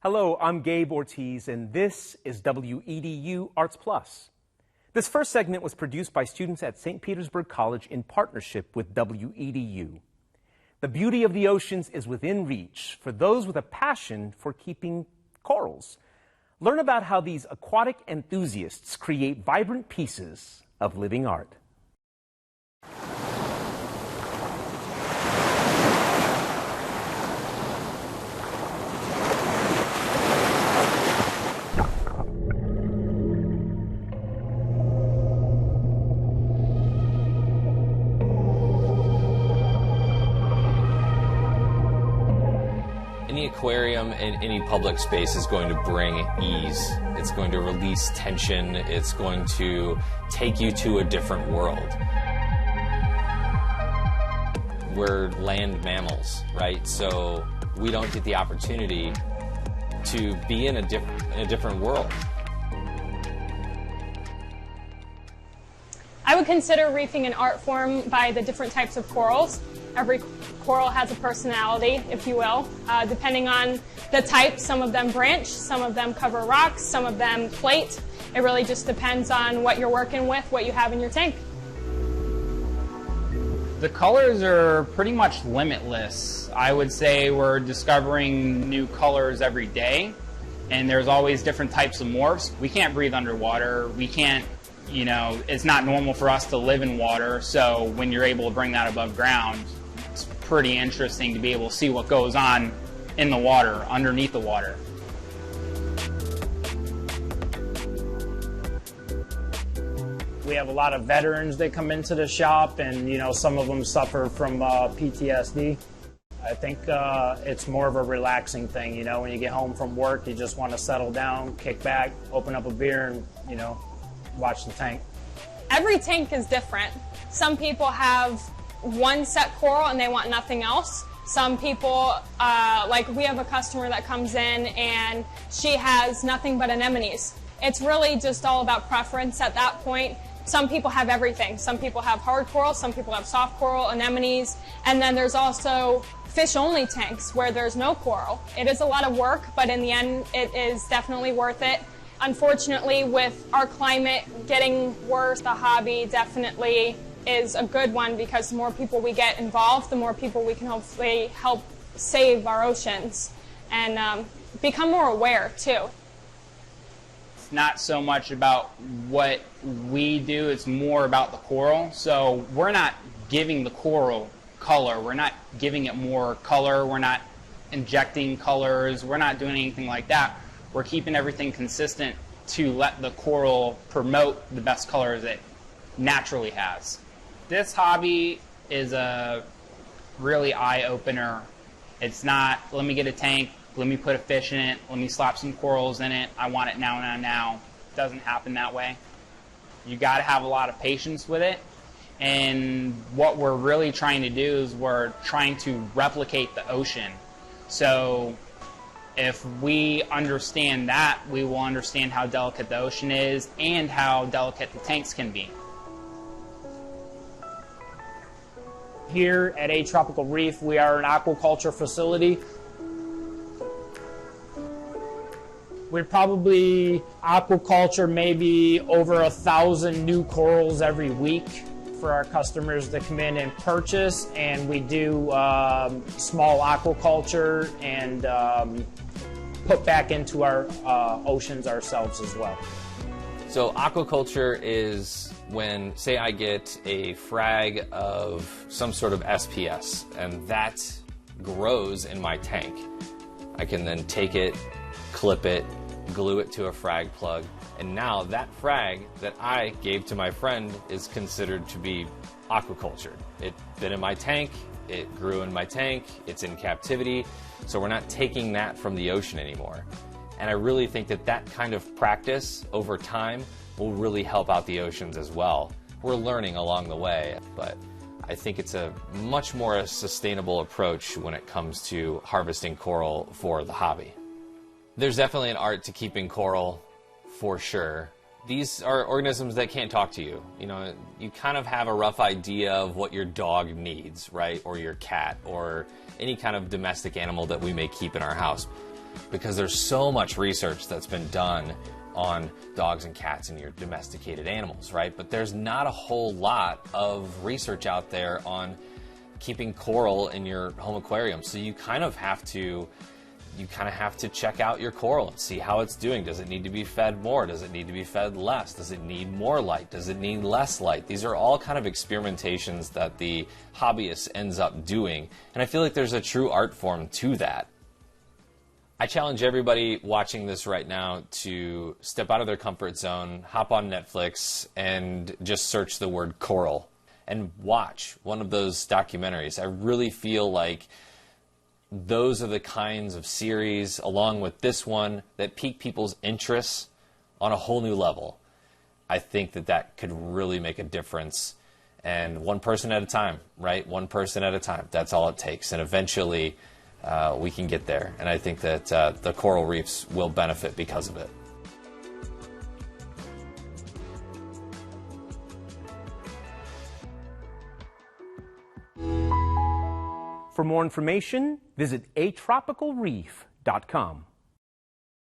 Hello, I'm Gabe Ortiz, and this is WEDU Arts Plus. This first segment was produced by students at St. Petersburg College in partnership with WEDU. The beauty of the oceans is within reach for those with a passion for keeping corals. Learn about how these aquatic enthusiasts create vibrant pieces of living art. Any aquarium in any public space is going to bring ease. It's going to release tension. It's going to take you to a different world. We're land mammals, right? So we don't get the opportunity to be in a different world. I would consider reefing an art form by the different types of corals. Every coral has a personality, if you will, depending on the type. Some of them branch, some of them cover rocks, some of them plate. It really just depends on what you're working with, what you have in your tank. The colors are pretty much limitless. I would say we're discovering new colors every day, and there's always different types of morphs. We can't breathe underwater. We can't, it's not normal for us to live in water, so when you're able to bring that above ground, it's pretty interesting to be able to see what goes on in the water, underneath the water. We have a lot of veterans that come into the shop, and some of them suffer from PTSD. I think it's more of a relaxing thing. When you get home from work, you just want to settle down, kick back, open up a beer, and watch the tank. Every tank is different. Some people have one set coral and they want nothing else. Some people, like we have a customer that comes in and she has nothing but anemones. It's really just all about preference at that point. Some people have everything. Some people have hard coral, some people have soft coral, anemones, and then there's also fish-only tanks where there's no coral. It is a lot of work, but in the end, it is definitely worth it. Unfortunately, with our climate getting worse, the hobby definitely is a good one because the more people we get involved, the more people we can hopefully help save our oceans and become more aware, too. It's not so much about what we do, it's more about the coral. So we're not giving the coral color, we're not giving it more color, we're not injecting colors, we're not doing anything like that. We're keeping everything consistent to let the coral promote the best colors it naturally has. This hobby is a really eye-opener. It's not, let me get a tank, let me put a fish in it, let me slap some corals in it, I want it now, now, now. It doesn't happen that way. You got to have a lot of patience with it. And what we're really trying to do is we're trying to replicate the ocean. So if we understand that, we will understand how delicate the ocean is and how delicate the tanks can be. Here at A Tropical Reef, we are an aquaculture facility. We probably aquaculture maybe over 1,000 new corals every week for our customers to come in and purchase, and we do small aquaculture and put back into our oceans ourselves as well. So aquaculture is when, say I get a frag of some sort of SPS and that grows in my tank. I can then take it, clip it, glue it to a frag plug, and now that frag that I gave to my friend is considered to be aquaculture. It's been in my tank, it grew in my tank, it's in captivity, so we're not taking that from the ocean anymore. And I really think that that kind of practice over time will really help out the oceans as well. We're learning along the way, but I think it's a much more sustainable approach when it comes to harvesting coral for the hobby. There's definitely an art to keeping coral, for sure. These are organisms that can't talk to you. You kind of have a rough idea of what your dog needs, right? Or your cat, or any kind of domestic animal that we may keep in our house. because there's so much research that's been done on dogs and cats and your domesticated animals, right? But there's not a whole lot of research out there on keeping coral in your home aquarium. So you kind of have to check out your coral and see how it's doing. Does it need to be fed more? Does it need to be fed less? Does it need more light? Does it need less light? These are all kind of experimentations that the hobbyist ends up doing. And I feel like there's a true art form to that. I challenge everybody watching this right now to step out of their comfort zone, hop on Netflix, and just search the word coral and watch one of those documentaries. I really feel like those are the kinds of series, along with this one, that pique people's interests on a whole new level. I think that could really make a difference. And one person at a time, right? One person at a time. That's all it takes. And eventually, we can get there. And I think that the coral reefs will benefit because of it. For more information, visit atropicalreef.com.